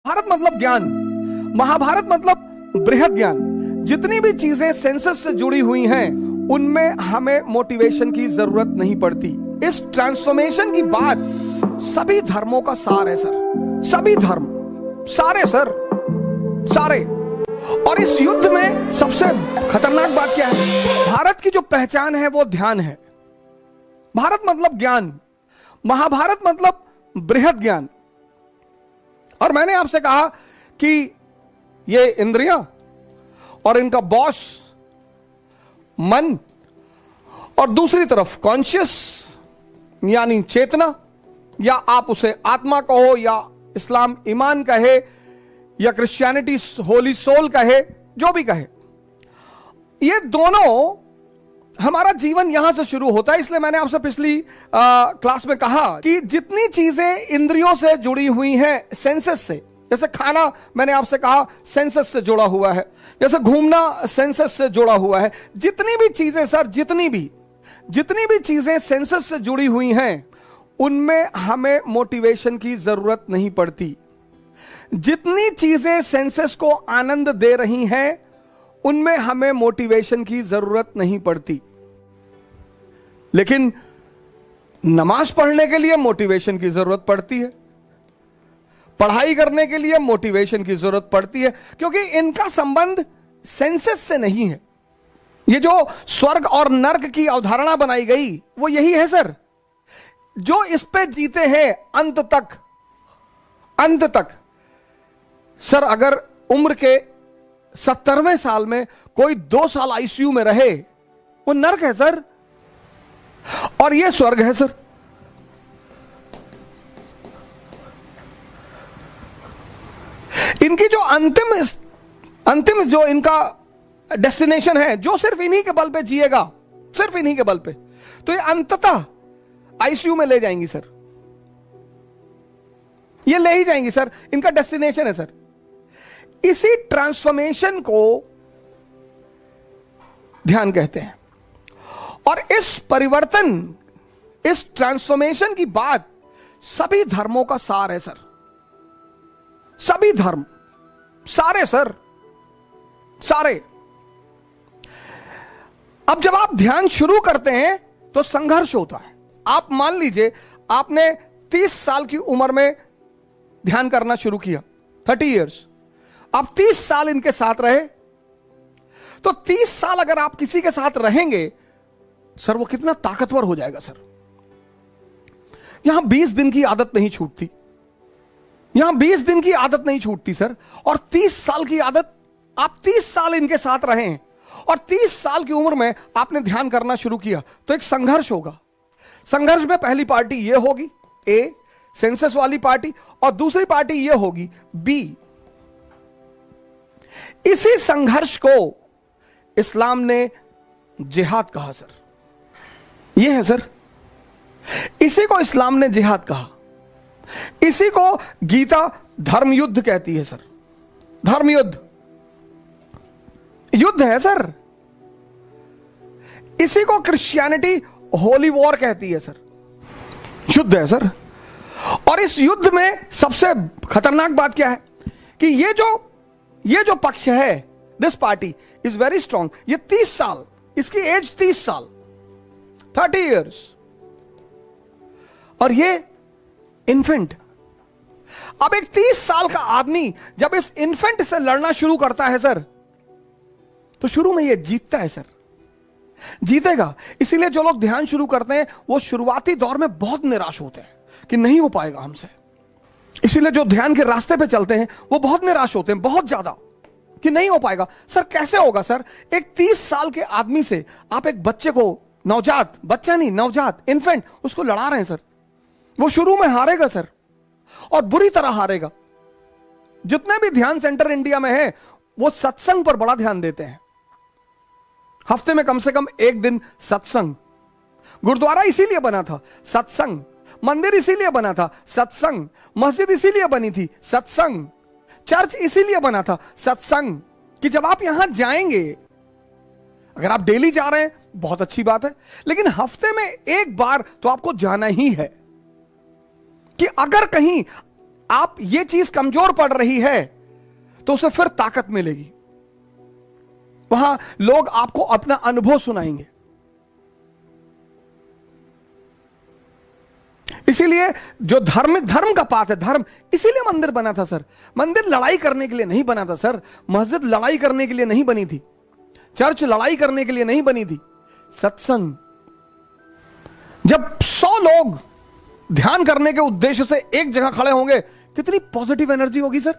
भारत मतलब ज्ञान, महाभारत मतलब बृहद ज्ञान। जितनी भी चीजें सेंसस से जुड़ी हुई हैं उनमें हमें मोटिवेशन की जरूरत नहीं पड़ती। इस ट्रांसफॉर्मेशन की बात सभी धर्मों का सार है सर, सभी धर्म, सारे सर, सारे। और इस युद्ध में सबसे खतरनाक बात क्या है? भारत की जो पहचान है वो ध्यान है। भारत मतलब ज्ञान, महाभारत मतलब बृहद ज्ञान। और मैंने आपसे कहा कि ये इंद्रियां और इनका बॉस मन और दूसरी तरफ कॉन्शियस यानी चेतना, या आप उसे आत्मा कहो या इस्लाम ईमान कहे या क्रिश्चियनिटी होली सोल कहे, जो भी कहे, ये दोनों हमारा जीवन यहां से शुरू होता है। इसलिए मैंने आपसे पिछली क्लास में कहा कि जितनी चीजें इंद्रियों से जुड़ी हुई हैं सेंसेस से, जैसे खाना मैंने आपसे कहा सेंसेस से जुड़ा हुआ है, जैसे घूमना सेंसेस से जुड़ा हुआ है। जितनी भी चीजें सर, जितनी भी चीजें सेंसेस से जुड़ी हुई हैं उनमें हमें मोटिवेशन की जरूरत नहीं पड़ती। जितनी चीजें सेंसेस को आनंद दे रही हैं उनमें हमें मोटिवेशन की जरूरत नहीं पड़ती। लेकिन नमाज पढ़ने के लिए मोटिवेशन की जरूरत पड़ती है, पढ़ाई करने के लिए मोटिवेशन की जरूरत पड़ती है, क्योंकि इनका संबंध सेंसेस से नहीं है। ये जो स्वर्ग और नर्क की अवधारणा बनाई गई वो यही है सर। जो इस पे जीते हैं अंत तक सर, अगर उम्र के 70वें साल में कोई 2 साल आईसीयू में रहे, वो नर्क है सर, और ये स्वर्ग है सर। इनकी जो अंतिम जो इनका डेस्टिनेशन है, जो सिर्फ इन्हीं के बल पे जिएगा, सिर्फ इन्हीं के बल पे, तो ये अंततः आईसीयू में ले जाएंगी सर, ये ले ही जाएंगी सर। इनका डेस्टिनेशन है सर। इसी ट्रांसफॉर्मेशन को ध्यान कहते हैं। और इस परिवर्तन, इस ट्रांसफॉर्मेशन की बात सभी धर्मों का सार है सर, सभी धर्म, सारे सर, सारे। अब जब आप ध्यान शुरू करते हैं तो संघर्ष होता है। आप मान लीजिए आपने 30 साल की उम्र में ध्यान करना शुरू किया, 30 इयर्स। आप 30 साल इनके साथ रहे, तो 30 साल अगर आप किसी के साथ रहेंगे सर, वो कितना ताकतवर हो जाएगा सर। यहां 20 दिन की आदत नहीं छूटती, यहां 20 दिन की आदत नहीं छूटती सर। और 30 साल की आदत, आप 30 साल इनके साथ रहे हैं और 30 साल की उम्र में आपने ध्यान करना शुरू किया, तो एक संघर्ष होगा। संघर्ष में पहली पार्टी ये होगी ए, सेंसस वाली पार्टी, और दूसरी पार्टी ये होगी बी। इसी संघर्ष को इस्लाम ने जिहाद कहा सर। यह है सर, इसी को इस्लाम ने जिहाद कहा। इसी को गीता धर्म युद्ध कहती है सर। धर्म युद्ध, युद्ध है सर। इसी को क्रिश्चियनिटी होली वॉर कहती है सर, युद्ध है सर। और इस युद्ध में सबसे खतरनाक बात क्या है कि ये जो पक्ष है, this party is very strong. ये 30 साल, इसकी एज 30 साल, 30 इयर्स, और ये इन्फेंट। अब एक 30 साल का आदमी जब इस इन्फेंट से लड़ना शुरू करता है सर, तो शुरू में ये जीतता है सर, जीतेगा। इसीलिए जो लोग ध्यान शुरू करते हैं वो शुरुआती दौर में बहुत निराश होते हैं कि नहीं हो पाएगा हमसे। इसीलिए जो ध्यान के रास्ते पे चलते हैं वो बहुत निराश होते हैं, बहुत ज्यादा, कि नहीं हो पाएगा सर। कैसे होगा सर? एक 30 साल के आदमी से आप एक बच्चे को, नवजात, बच्चा नहीं, नवजात, इन्फेंट, उसको लड़ा रहे हैं सर। वो शुरू में हारेगा सर, और बुरी तरह हारेगा। जितने भी ध्यान सेंटर इंडिया में है वो सत्संग पर बड़ा ध्यान देते हैं। हफ्ते में कम से कम 1 दिन सत्संग। गुरुद्वारा इसीलिए बना था, सत्संग। मंदिर इसीलिए बना था, सत्संग। मस्जिद इसीलिए बनी थी, सत्संग। चर्च इसीलिए बना था, सत्संग। कि जब आप यहां जाएंगे, अगर आप डेली जा रहे हैं बहुत अच्छी बात है, लेकिन हफ्ते में 1 बार तो आपको जाना ही है। कि अगर कहीं आप ये चीज कमजोर पड़ रही है तो उसे फिर ताकत मिलेगी। वहां लोग आपको अपना अनुभव सुनाएंगे। इसीलिए जो धर्म का पाठ है, धर्म, इसीलिए मंदिर बना था सर। मंदिर लड़ाई करने के लिए नहीं बना था सर। मस्जिद लड़ाई करने के लिए नहीं बनी थी। चर्च लड़ाई करने के लिए नहीं बनी थी। सत्संग, जब 100 लोग ध्यान करने के उद्देश्य से एक जगह खड़े होंगे, कितनी पॉजिटिव एनर्जी होगी सर।